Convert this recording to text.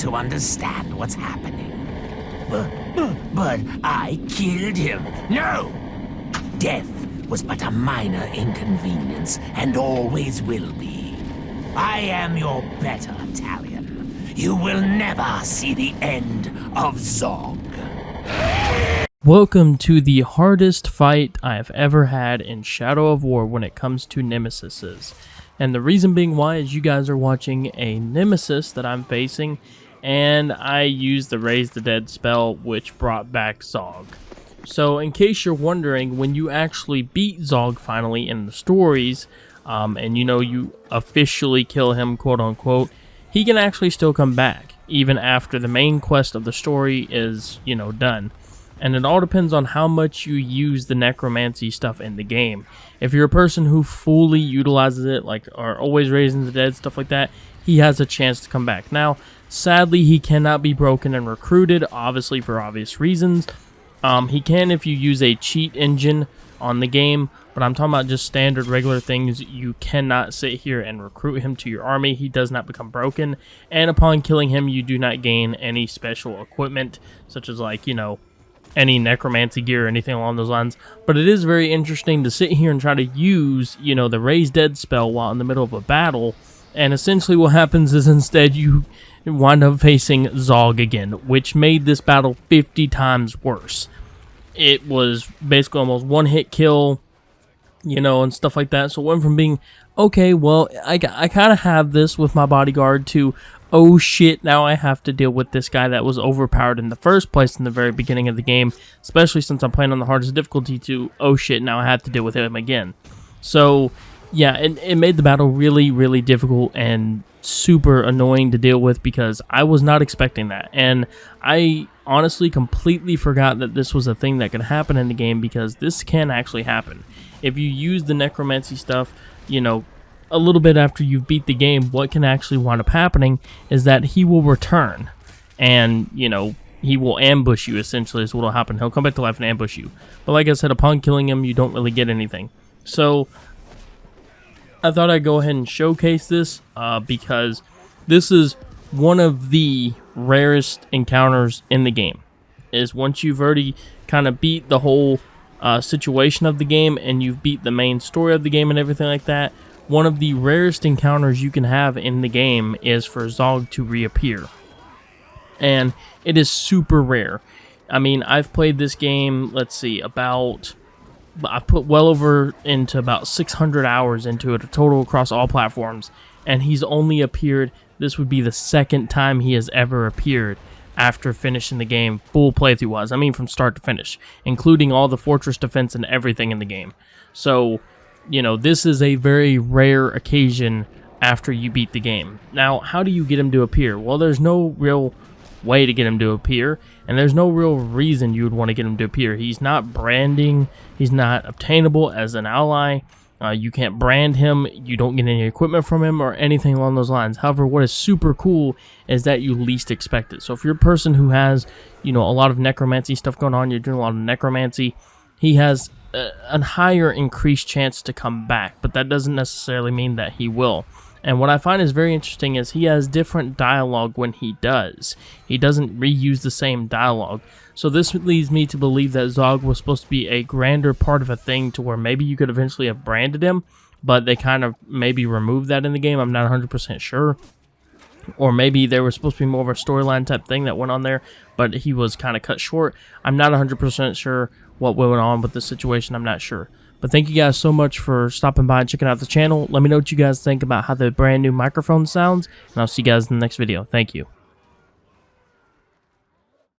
to understand what's happening. But I killed him. No! Death was but a minor inconvenience and always will be. I am your better Italian. You will never see the end of Zog. Welcome to the hardest fight I have ever had in Shadow of War when it comes to nemesises. And the reason being why is you guys are watching a nemesis that I'm facing, and I used the Raise the Dead spell, which brought back Zog. So in case you're wondering, when you actually beat Zog finally in the stories, and you know you officially kill him, quote unquote, he can actually still come back, even after the main quest of the story is, done. And it all depends on how much you use the necromancy stuff in the game. If you're a person who fully utilizes it, like are always raising the dead, stuff like that, he has a chance to come back. Now, sadly, he cannot be broken and recruited, obviously for obvious reasons. He can if you use a cheat engine on the game, but I'm talking about just standard regular things. You cannot sit here and recruit him to your army. He does not become broken, and upon killing him, you do not gain any special equipment, such as any necromancy gear or anything along those lines. But it is very interesting to sit here and try to use, the Raise Dead spell while in the middle of a battle, and essentially what happens is instead you wind up facing Zog again, which made this battle 50 times worse. It was basically almost one-hit kill, and stuff like that. So it went from being, okay, well, I kind of have this with my bodyguard, to, oh shit, now I have to deal with this guy that was overpowered in the first place in the very beginning of the game, especially since I'm playing on the hardest difficulty, to, oh shit, now I have to deal with him again. So, yeah, it made the battle really, really difficult and super annoying to deal with because I was not expecting that. And I honestly completely forgot that this was a thing that could happen in the game, because this can actually happen. If you use the necromancy stuff, a little bit after you've beat the game, what can actually wind up happening is that he will return, and he will ambush you. Essentially is what will happen. He'll come back to life and ambush you, but like I said, upon killing him, you don't really get anything. So I thought I'd go ahead and showcase this because this is one of the rarest encounters in the game. Is once you've already kind of beat the whole situation of the game, and you've beat the main story of the game and everything like that, one of the rarest encounters you can have in the game is for Zog to reappear. And it is super rare. I mean, I've played this game, let's see, I've put well over into about 600 hours into it, a total across all platforms, and he's only appeared, this would be the second time he has ever appeared after finishing the game full playthrough wise. I mean from start to finish, including all the fortress defense and everything in the game. So, this is a very rare occasion after you beat the game. Now, how do you get him to appear? Well, there's no real way to get him to appear, and there's no real reason you would want to get him to appear. He's not branding, he's not obtainable as an ally, you can't brand him, you don't get any equipment from him or anything along those lines. However, what is super cool is that you least expect it. So if you're a person who has, a lot of necromancy stuff going on, you're doing a lot of necromancy, he has a higher increased chance to come back, but that doesn't necessarily mean that he will. And what I find is very interesting is he has different dialogue when he does. He doesn't reuse the same dialogue. So this leads me to believe that Zog was supposed to be a grander part of a thing, to where maybe you could eventually have branded him, but they kind of maybe removed that in the game. I'm not 100% sure. Or maybe there was supposed to be more of a storyline type thing that went on there, but he was kind of cut short. I'm not 100% sure what went on with the situation. I'm not sure. But thank you guys so much for stopping by and checking out the channel. Let me know what you guys think about how the brand new microphone sounds, and I'll see you guys in the next video. Thank you.